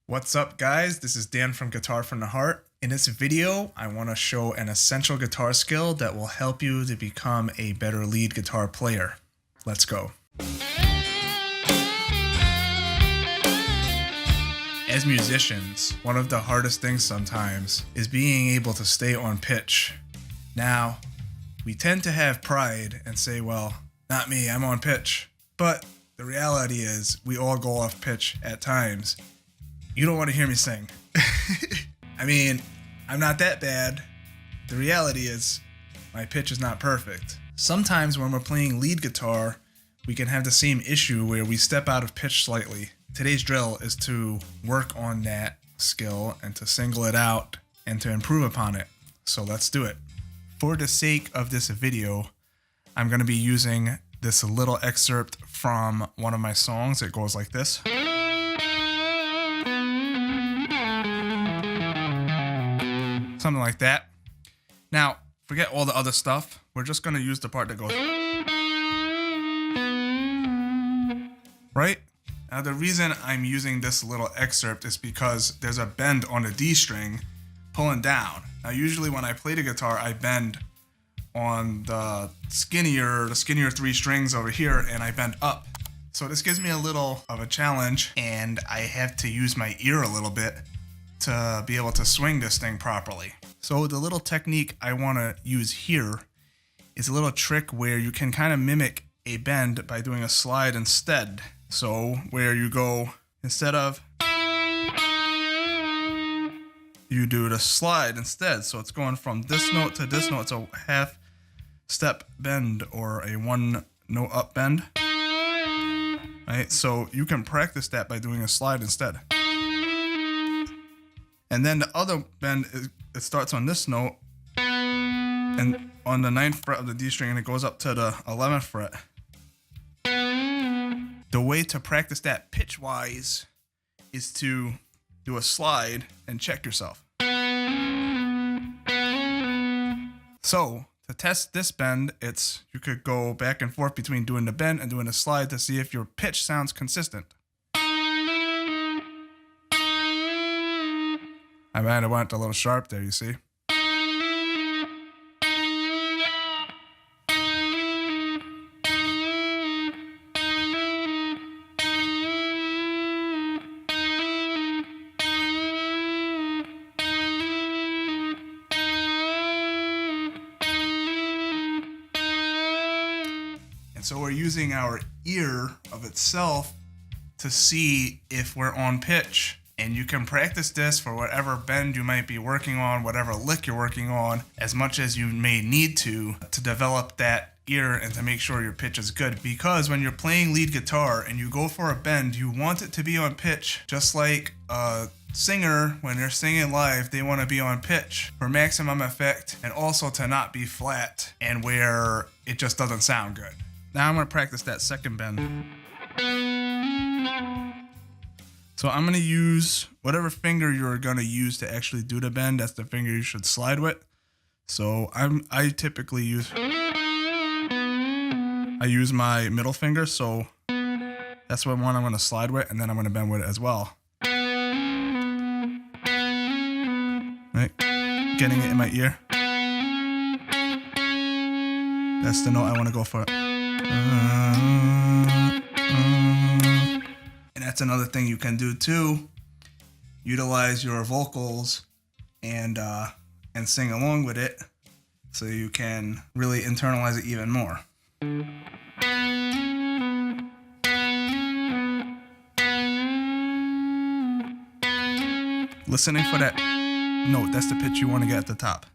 What's up, guys? This is Dan from Guitar from the Heart. In this video, I want to show an essential guitar skill that will help you to become a better lead guitar player. Let's go. As musicians, one of the hardest things sometimes is being able to stay on pitch. Now, we tend to have pride and say, well, not me, I'm on pitch. But the reality is we all go off pitch at times. You don't want to hear me sing. I mean, I'm not that bad. The reality is my pitch is not perfect. Sometimes when we're playing lead guitar, we can have the same issue where we step out of pitch slightly. Today's drill is to work on that skill and to single it out and to improve upon it. So let's do it. For the sake of this video, I'm going to be using this little excerpt from one of my songs. It goes like this. Something like that. Now, forget all the other stuff. We're just going to use the part that goes. Right? Now, the reason I'm using this little excerpt is because there's a bend on the D string pulling down. Now, usually when I play the guitar, I bend on the skinnier 3 strings over here, and I bend up. So this gives me a little of a challenge, and I have to use my ear a little bit to be able to swing this thing properly. So the little technique I want to use here is a little trick where you can kind of mimic a bend by doing a slide instead. So where you go, instead of, you do the slide instead. So it's going from this note to this note. It's a half step bend or a 1 note up bend. Right? So you can practice that by doing a slide instead. And then the other bend, it starts on this note and on the 9th fret of the D string, and it goes up to the 11th fret. The way to practice that pitch-wise is to do a slide and check yourself. So to test this bend, you could go back and forth between doing the bend and doing a slide to see if your pitch sounds consistent. I might have went a little sharp there, you see. And so we're using our ear of itself to see if we're on pitch. And you can practice this for whatever bend you might be working on, whatever lick you're working on, as much as you may need to develop that ear and to make sure your pitch is good. Because when you're playing lead guitar and you go for a bend, you want it to be on pitch. Just like a singer, when they're singing live, they want to be on pitch for maximum effect and also to not be flat and where it just doesn't sound good. Now I'm going to practice that second bend. So I'm going to use whatever finger you're going to use to actually do the bend. That's the finger you should slide with. So I typically use my middle finger. So that's what one I'm going to slide with, and then I'm going to bend with it as well. Right? Getting it in my ear. That's the note I want to go for. And that's another thing you can do too. Utilize your vocals and sing along with it so you can really internalize it even more. Listening for that note, that's the pitch you want to get at the top.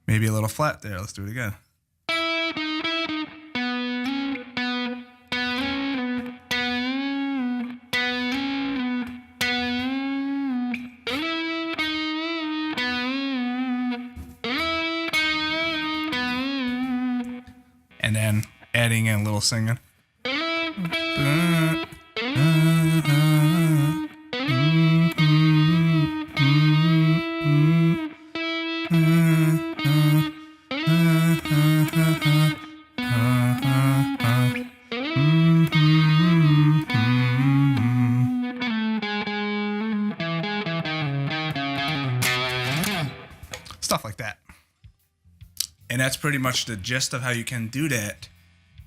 Maybe a little flat there. Let's do it again. And then adding in a little singing. stuff like that. And that's pretty much the gist of how you can do that.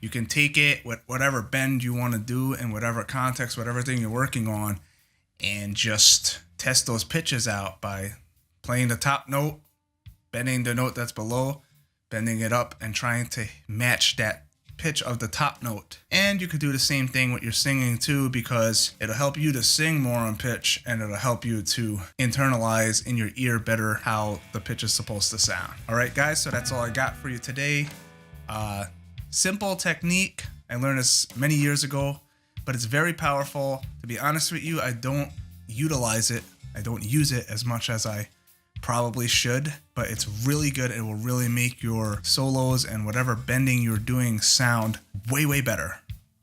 You can take it with whatever bend you want to do in whatever context, whatever thing you're working on, and just test those pitches out by playing the top note, bending the note that's below, bending it up, and trying to match that pitch of the top note. And you could do the same thing with your singing too, because it'll help you to sing more on pitch, and it'll help you to internalize in your ear better how the pitch is supposed to sound. All right, guys, so that's all I got for you today. Simple technique. I learned this many years ago, but it's very powerful. To be honest with you, I don't utilize it. I don't use it as much as I probably should, but it's really good. It will really make your solos and whatever bending you're doing sound way, way better.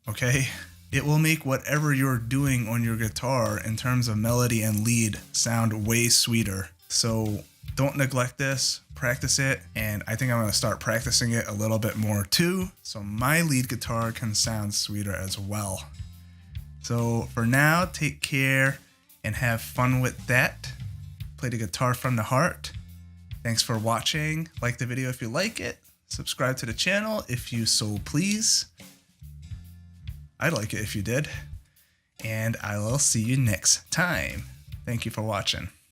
Okay? It will make whatever you're doing on your guitar in terms of melody and lead sound way sweeter. So don't neglect this. Practice it, and I think I'm going to start practicing it a little bit more too, so my lead guitar can sound sweeter as well. So for now, take care and have fun with that. Play the guitar from the heart. Thanks for watching. Like the video if you like it. Subscribe to the channel if you so please. I'd like it if you did. And I will see you next time. Thank you for watching.